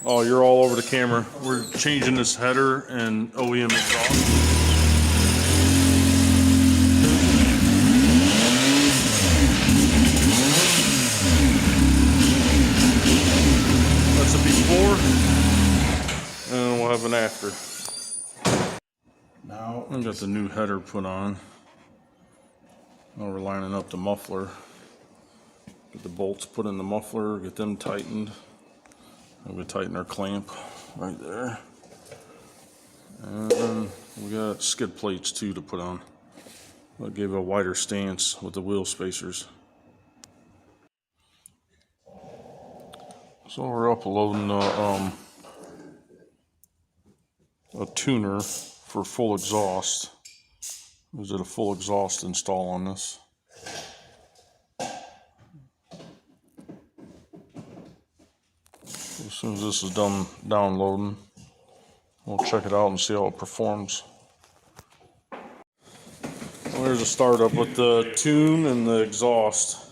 Oh, you're all over the camera. We're changing this header and OEM exhaust. That's a before, and we'll have an after. Now I've got the new header put on. Now we're lining up the muffler. Get the bolts put in the muffler, get them tightened. And we tighten our clamp right there. And we got skid plates too to put on. I'll give a wider stance with the wheel spacers. So we're uploading a tuner for full exhaust. We did a full exhaust install on this. As soon as this is done downloading, we'll check it out and see how it performs. Well, there's a startup with the tune and the exhaust.